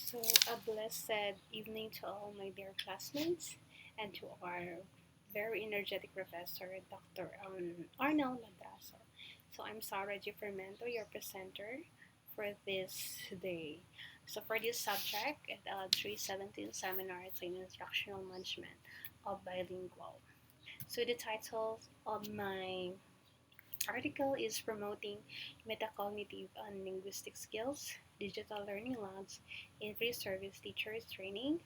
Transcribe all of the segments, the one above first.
So, a blessed evening to all my dear classmates and to our very energetic professor, Dr. Arnel Madraso. So, I'm Sarah G. Formento, your presenter for this day. So, for this subject, at 317 Seminar in Instructional Management of Bilingual. So, the title of my article is promoting metacognitive and linguistic skills, digital learning labs, in free service teachers training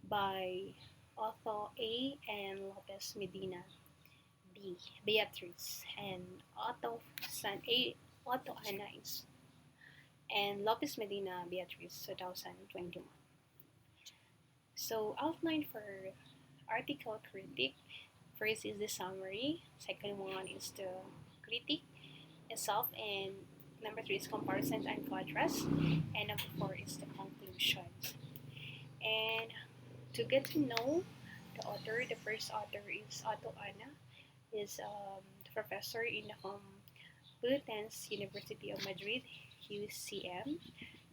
by Otto A. and Lopez Medina B. Beatriz and Otto San A. Otto Anais and Lopez Medina Beatriz 2021. So outline for article critic. First is the summary. Second one is the critique itself, and number three is comparison and contrast, and number four is the conclusions. And to get to know the author, the first author is Otto Ana, is the professor in the Complutense University of Madrid, UCM,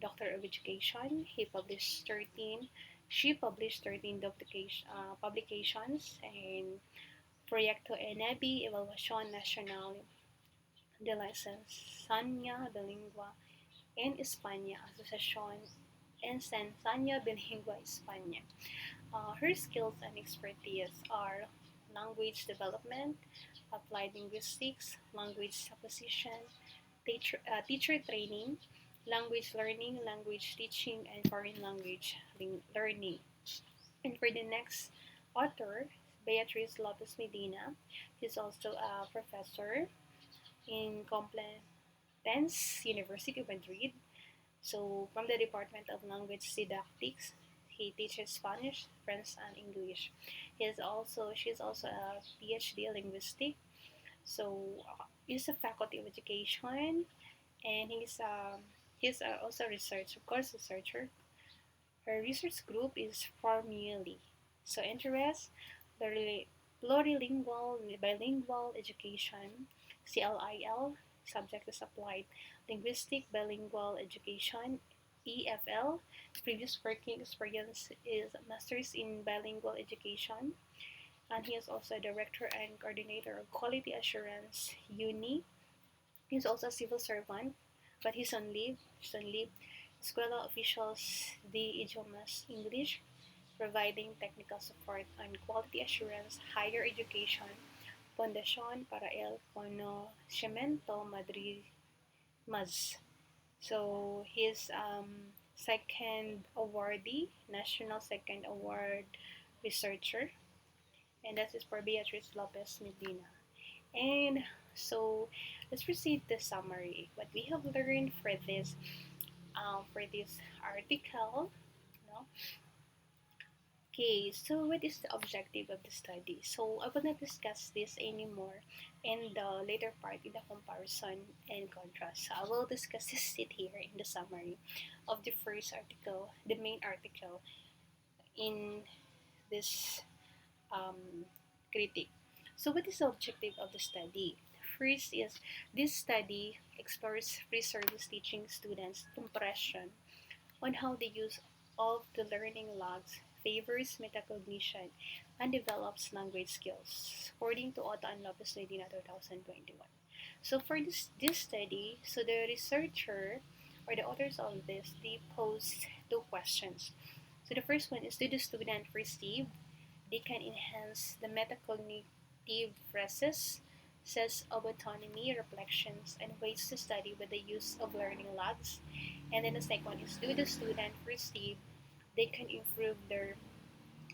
Doctor of Education. She published 13 publications and Proyecto ENEBI, Evaluación Nacional de la Enseñanza Bilingüe en España, Asociación Enseñanza Bilingüe España. Her skills and expertise are language development, applied linguistics, language acquisition, teacher training, language learning, language teaching, and foreign language learning. And for the next author, Beatriz Lopez Medina, she's also a professor in Complutense University of Madrid. So, from the Department of Language Didactics, he teaches Spanish, French, and English. She's also a PhD in linguistic. So, he's a faculty of education, and he's also a researcher. Her research group is Formuli. So, interest plurilingual bilingual education, CLIL. Subject is applied linguistic bilingual education, EFL. Previous working experience is Masters in Bilingual Education, and he is also a Director and Coordinator of Quality Assurance, UNI. He's also a civil servant, but he's on leave. Escuela Officials de Idiomas English, providing technical support on quality assurance, higher education, Fundación para el Conocimiento Madrid MAS. So he's second awardee, national second award researcher, and that is for Beatriz Lopez Medina. And so let's proceed the summary. What we have learned for this article, no? Okay, so what is the objective of the study? So I will not discuss this anymore in the later part in the comparison and contrast. So I will discuss it here in the summary of the first article, the main article in this critique. So what is the objective of the study? First is this study explores free service teaching students' impression on how the use of the learning logs favors metacognition and develops language skills, according to Otto and Lopez Medina 2021. So for this study, so the researcher or the authors of this, they posed two questions. So the first one is, do the student perceive they can enhance the metacognitive process, sense of autonomy, reflections, and ways to study with the use of learning logs? And then the second one is, do the student perceive they can improve their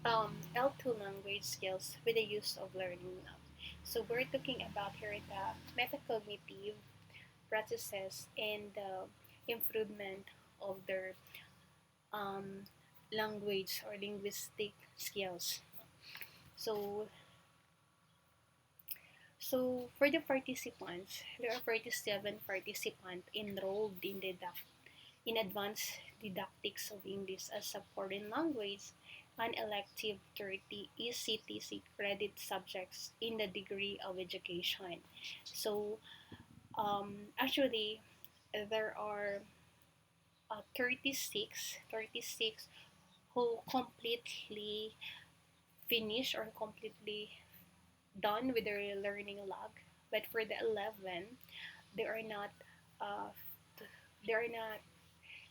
L2 language skills with the use of learning logs? So we're talking about here the metacognitive processes and the improvement of their um, language or linguistic skills. So, so for the participants, there are 47 participants enrolled in advanced didactics of English as a foreign language, an elective 30 ECTC credit subjects in the degree of education. So actually, there are 36 who completely finish or completely done with their learning log. But for the 11, they are not uh, they are not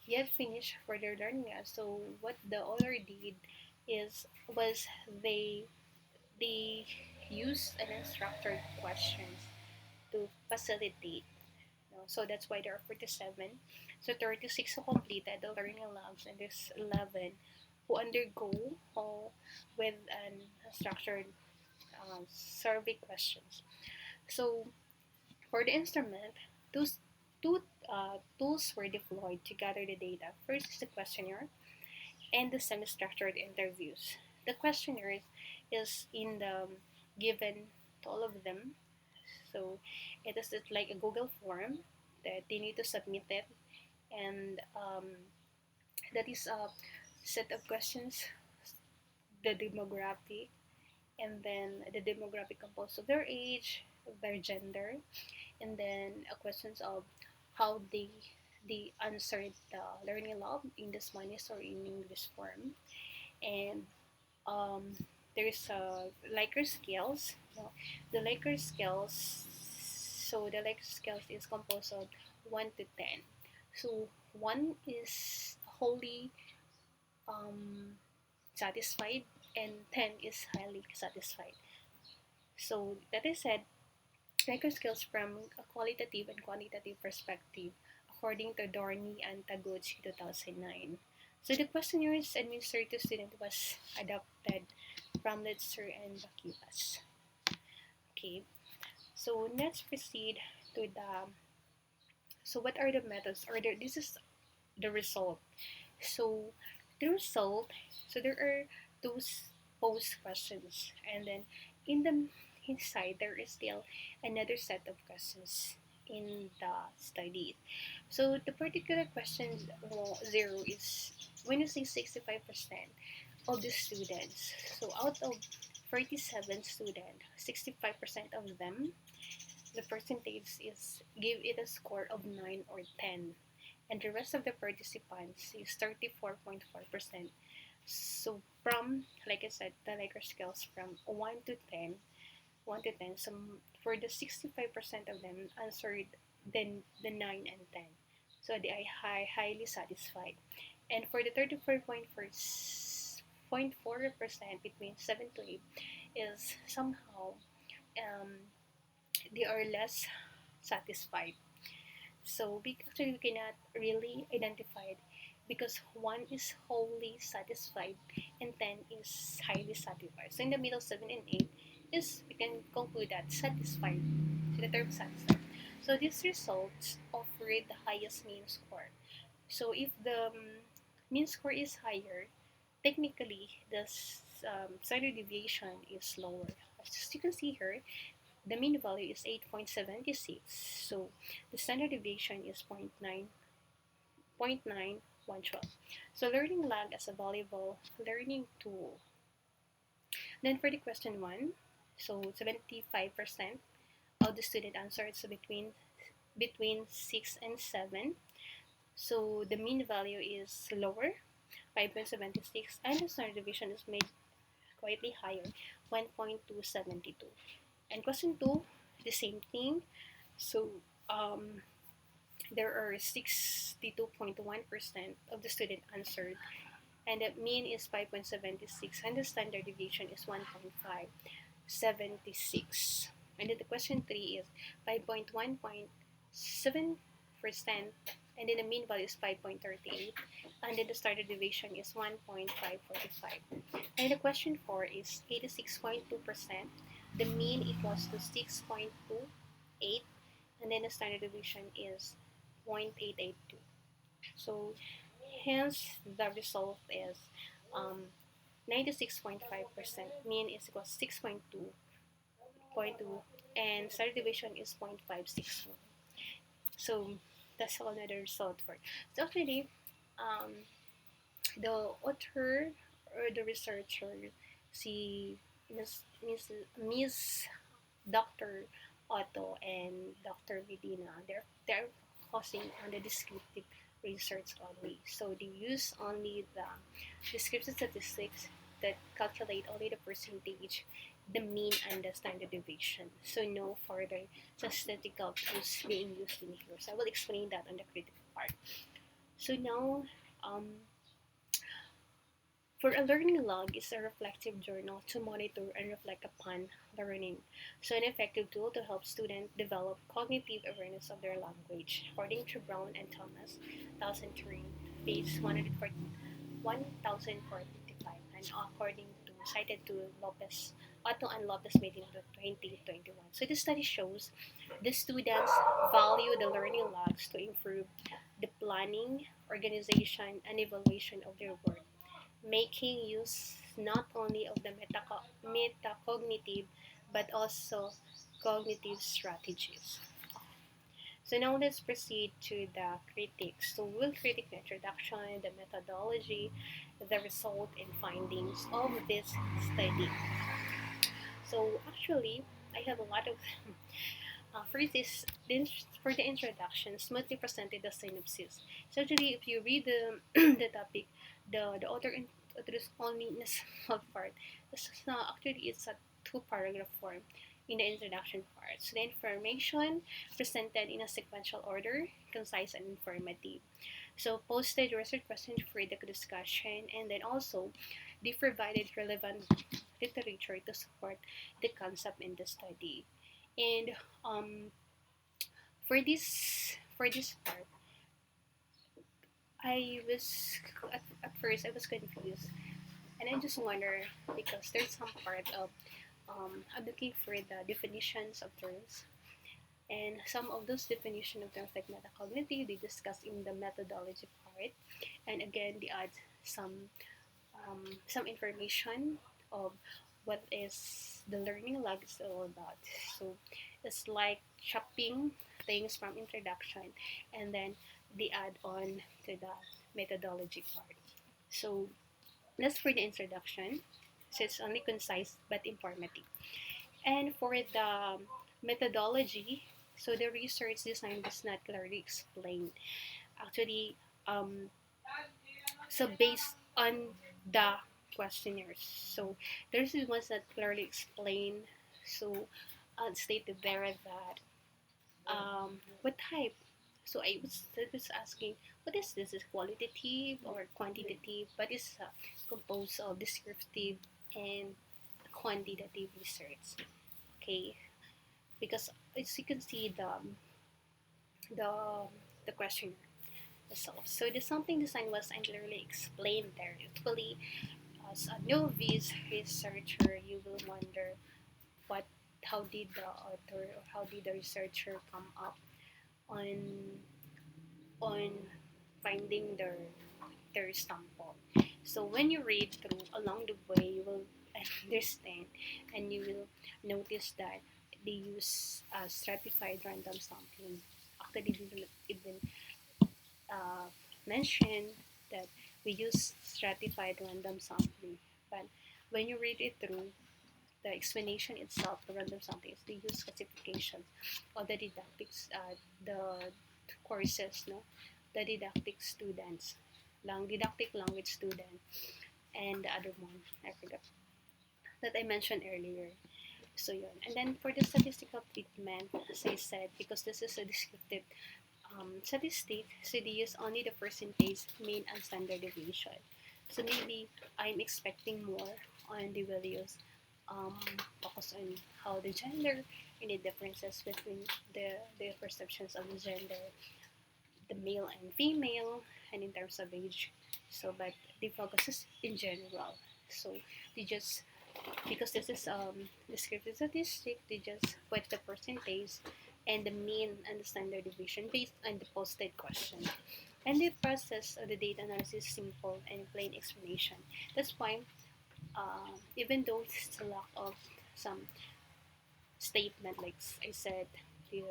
yet finished for their learning log. So what the author did is was they used an instructor questions to facilitate. So that's why there are 47. So 36 who completed the learning logs, and there's 11 who undergo with an structured survey questions. So for the instrument, those tools were deployed to gather the data. First is the questionnaire and the semi-structured interviews. The questionnaire is in the given to all of them. So it is like a Google form that they need to submit it, and that is a set of questions, the demographic, and then the demographic composed of their age, their gender, and then questions of how they answered the learning log in the Spanish or in English form, and um, there's Likert scales. The Likert scales. So the Likert scales is composed of 1 to 10. So 1 is wholly um, satisfied, and 10 is highly satisfied. So that is said, Likert scales from a qualitative and quantitative perspective, according to Dorney and Taguchi 2009. So the questionnaires administered to students was adopted from Litzer and Bakivas. Okay, so let's proceed to the. So what are the methods? Or this is the result. So the result. So there are those post questions, and then in the inside there is still another set of questions in the study. So the particular question 0 is when you say 65% of the students. So out of 47 students, 65% of them, the percentage is give it a score of 9 or 10. And the rest of the participants is 34.4%. So from, like I said, the Likert scales from 1 to 10. So for the 65% of them answered then the 9 and 10. So they are highly satisfied. And for the 34.4% between 7 to 8 is somehow they are less satisfied. So actually we cannot really identify it because 1 is wholly satisfied and 10 is highly satisfied. So in the middle, 7 and 8 is, we can conclude that satisfied. So the term satisfied. So these results offer the highest mean score. So if the mean score is higher, technically the standard deviation is lower. As you can see here, the mean value is 8.76. So the standard deviation is 0.912. So learning log as a valuable learning tool. Then for the question 1, so 75% of the student answered so between 6 and 7. So the mean value is lower, 5.76, and the standard deviation is made slightly higher, 1.272. And question 2, the same thing. So there are 62.1% of the student answered, and the mean is 5.76, and the standard deviation is 1.576. And then the question 3 is 5.1.7%, and then the mean value is 5.38, and then the standard deviation is 1.545. And the question 4 is 86.2%. The mean equals to 6.28, and then the standard deviation is 0.882. So hence the result is 96.5%. Mean is equal to 6.2, and standard deviation is 0.561. So that's another result for it. So actually, the author or the researcher, si Miss Dr. Otto and Dr. Medina, they're focusing on the descriptive research only. So they use only the descriptive statistics that calculate only the percentage, the mean, and the standard deviation. So no further statistical tools being used in here. So I will explain that on the critical part. So now, um, for a learning log is a reflective journal to monitor and reflect upon learning. So an effective tool to help students develop cognitive awareness of their language. According to Brown and Thomas, 2003, page 140, 1045, and according to cited to Lopez, Otto and Lopez Medina 2021. So this study shows the students value the learning logs to improve the planning, organization, and evaluation of their work, making use not only of the metacognitive but also cognitive strategies. So now let's proceed to the critics. So we'll critique the introduction, the methodology, the result and findings of this study. So actually, I have a lot of for the introduction, smoothly presented the synopsis. So actually, if you read the the topic, the author is only in a small part. Actually, it's a two-paragraph form in the introduction part. So the information presented in a sequential order, concise and informative. So posted research questions for the discussion, and then also they provided relevant literature to support the concept in the study. And um, for this part, at first I was confused, and I just wonder because there's some part of I'm looking for the definitions of terms, and some of those definition of terms like metacognitive they discuss in the methodology part, and again they add some information of what is the learning log is all about. So it's like chopping things from introduction, and then they add on to the methodology part. So that's for the introduction. So it's only concise but informative. And for the methodology, so the research design was not clearly explained. Actually, so based on the questionnaires, so there's ones that clearly explain. So stated there that what type. So I was asking, what is this? Is qualitative or quantitative? But it's composed of descriptive and quantitative research. Okay, because as you can see the the questionnaire itself. So the sampling design was unclearly explained there. Usually, as a novice researcher, you will wonder what, how did the author or how did the researcher come up on on finding their sample. So when you read through along the way, you will understand and you will notice that they use stratified random sampling. Actually, they didn't even uh, mention that we use stratified random sampling. But when you read it through, the explanation itself, the random sampling, they use classifications of the didactics, the courses, no, the didactic students, didactic language student, and the other one I forgot that I mentioned earlier. So yun. And then for the statistical treatment, as I said, because this is a descriptive statistic, so they use only the percentage, mean, and standard deviation. So maybe I'm expecting more on the values focus on how the gender and the differences between the perceptions of the gender, the male and female, and in terms of age. So, but the focus is in general. So they just because this is descriptive statistic, they just put the percentage and the mean and the standard deviation based on the posted question. And the process of the data analysis is simple and plain explanation. That's why, even though it's a lack of some statement, like I said, the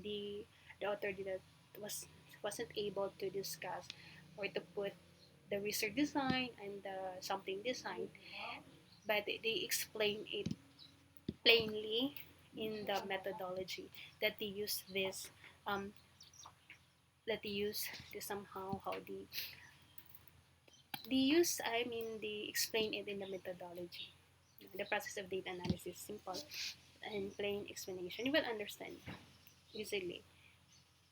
the, the author didn't wasn't able to discuss or to put the research design and the sampling design, but they explain it plainly in the methodology that they use this um, that they use to somehow how they explain it in the methodology. The process of data analysis, simple and plain explanation. You will understand easily.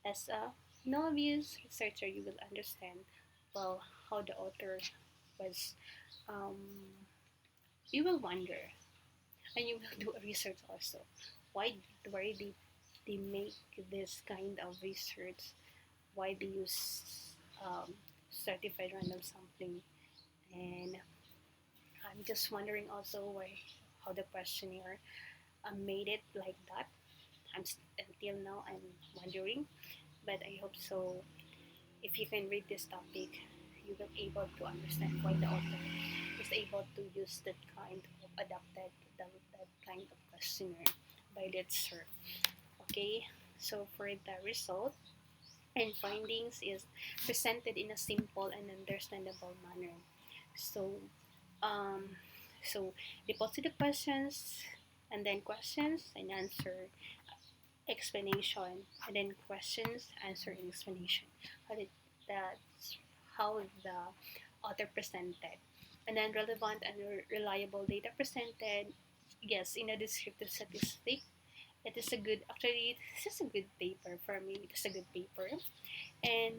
As a novice researcher, you will understand well how the author was. Um, you will wonder, and you will do a research also. Why they make this kind of research? Why they use certified random sampling? And I'm just wondering also why how the questionnaire made it like that. Until now I'm wondering, but I hope so. If you can read this topic, you will be able to understand why the author is able to use that kind of that kind of questionnaire by that sir. Okay, so for the result and findings is presented in a simple and understandable manner. So, um, so deposit the questions and then questions and answer explanation and then questions answer and explanation. That's how the author presented, and then relevant and reliable data presented. Yes, in a descriptive statistic, it is a good. Actually, this is a good paper for me. It is a good paper, and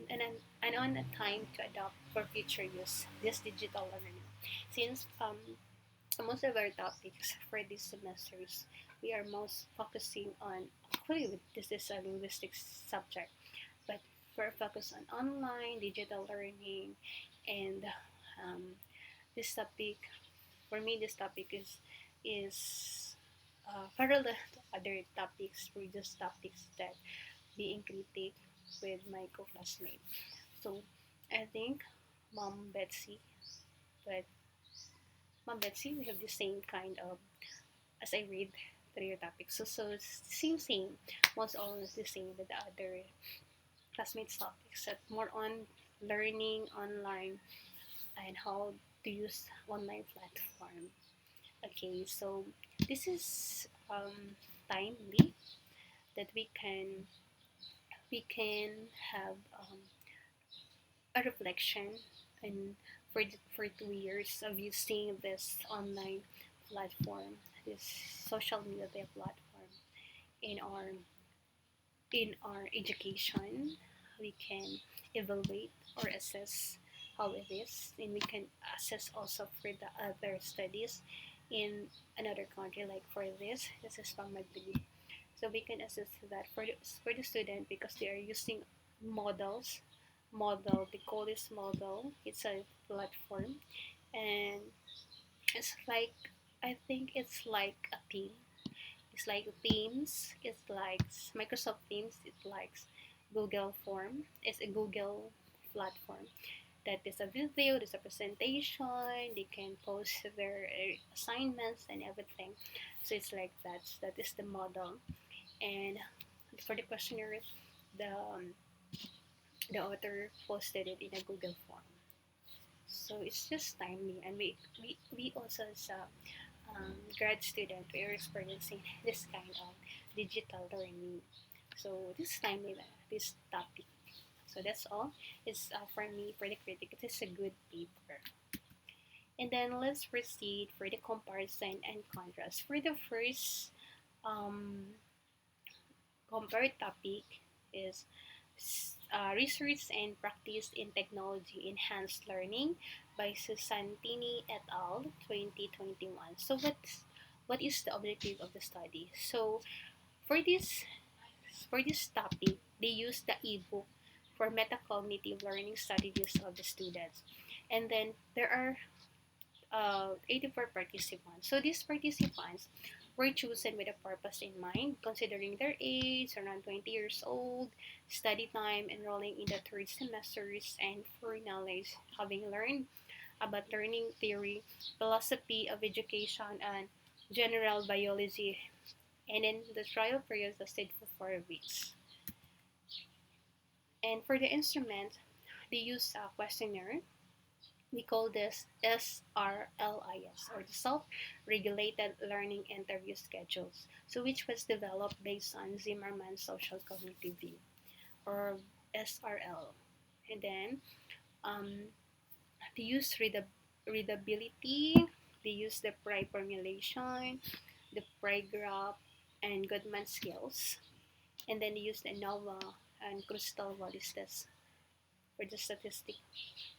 on a time to adopt for future use this digital learning. Since most of our topics for these semesters, we are most focusing on. Actually, this is a linguistics subject, but we're focused on online digital learning, and um, this topic for me, this topic is parallel to other topics, previous topics that being critic with my co-classmate. So I think Mom Betsy, but Mom Betsy, we have the same kind of as I read through your topics. So it's same. Most almost the same with the other classmates topics, except more on learning online and how to use online platform. Okay, so this is timely that we can have a reflection and for 2 years of using this online platform, this social media platform in our education. We can evaluate or assess how it is, and we can assess also for the other studies in another country. Like for this is from Madrid, so we can assess that for the student because they are using models. They call this model. It's a platform, and it's like I think it's like a team. It's like Teams. It's like Microsoft Teams. It's like Google Form. It's a Google platform that is a video, there's a presentation, they can post their assignments and everything. So it's like that. So that is the model. And for the questionnaire, the author posted it in a Google form. So it's just timely, and we also as a grad student, we are experiencing this kind of digital learning. So this timely this topic. So that's all. It's for me for the critic. It is a good paper. And then let's proceed for the comparison and contrast. For the first compared topic is research and practice in technology enhanced learning by Susantini et al. 2021. So what is the objective of the study? So for this for this topic, they use the ebook for metacognitive learning strategies of the students. And then there are 84 participants. So these participants were chosen with a purpose in mind, considering their age, around 20 years old, study time, enrolling in the third semesters, and foreknowledge, having learned about learning theory, philosophy of education, and general biology. And then the trial period lasted for 4 weeks. And for the instrument, they use a questionnaire. We call this SRLIS, or the Self-Regulated Learning Interview Schedules, so which was developed based on Zimmerman's social cognitive view. Or SRL. And then they use readability, they use the prior formulation, the prior graph, and Goodman skills. And then they use the ANOVA and Crystal Wallis test for the statistic.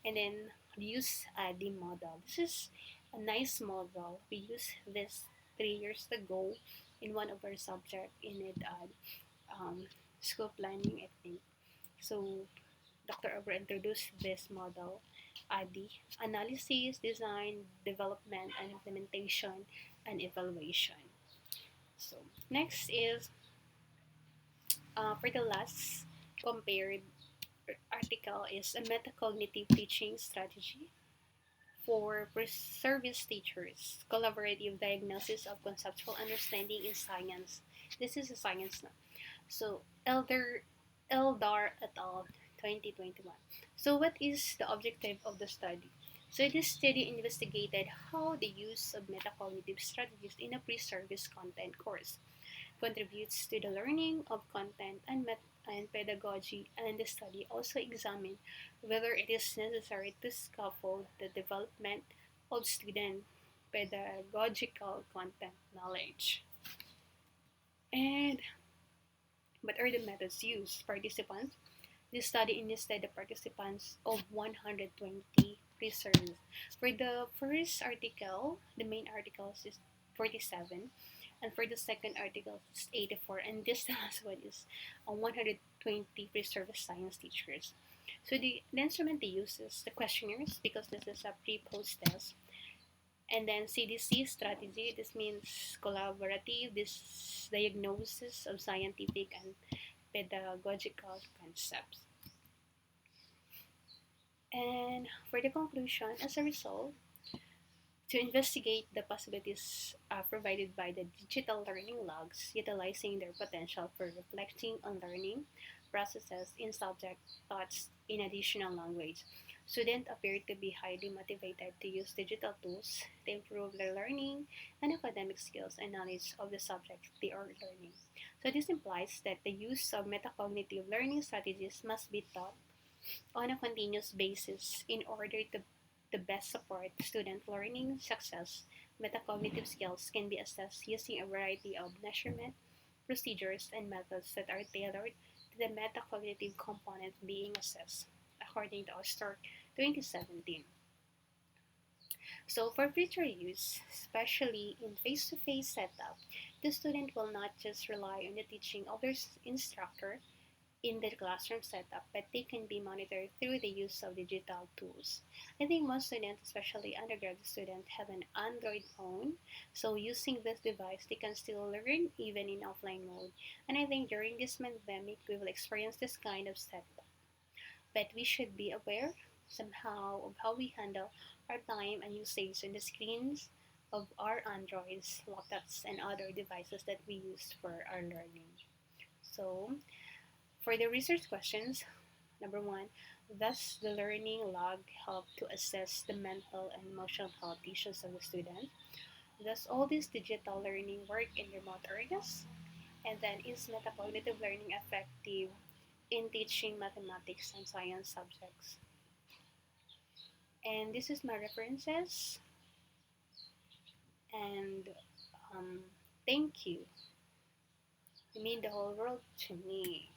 And then use the model. This is a nice model. We used this 3 years ago in one of our subject in Edad, school planning, I think. So Dr. Ober introduced this model, the analysis, design, development, and implementation, and evaluation. So next is for the last compared article is a metacognitive teaching strategy for service teachers, collaborative diagnosis of conceptual understanding in science. This is a science now. So Eldar et al. 2021. So what is the objective of the study? So this study investigated how the use of metacognitive strategies in a pre-service content course contributes to the learning of content and pedagogy, and the study also examined whether it is necessary to scaffold the development of student pedagogical content knowledge. And what are the methods used? Participants. This study enlisted the participants of 120 researchers. For the first article, the main article is 47, and for the second article it's 84, and this last one is 120 pre-service science teachers. So the instrument they use is the questionnaires, because this is a pre-post test, and then CDC strategy. This means collaborative, this diagnosis of scientific and pedagogical concepts. And for the conclusion, as a result, to investigate the possibilities provided by the digital learning logs, utilizing their potential for reflecting on learning processes in subject thoughts in additional language, students appear to be highly motivated to use digital tools to improve their learning and academic skills and knowledge of the subject they are learning. So this implies that the use of metacognitive learning strategies must be taught on a continuous basis in order to best support student learning success. Metacognitive skills can be assessed using a variety of measurement procedures and methods that are tailored to the metacognitive component being assessed, according to Oster 2017. So for future use, especially in face-to-face setup, the student will not just rely on the teaching of their instructor in the classroom setup, but they can be monitored through the use of digital tools. I think most students, especially undergraduate students, have an Android phone, so using this device, they can still learn even in offline mode. And I think during this pandemic, we will experience this kind of setup. But we should be aware somehow of how we handle our time and usage on the screens of our Androids, laptops, and other devices that we use for our learning. So, for the research questions, number one, does the learning log help to assess the mental and emotional health issues of the student? Does all this digital learning work in remote areas? And then, is metacognitive learning effective in teaching mathematics and science subjects? And this is my references. And thank you. You mean the whole world to me.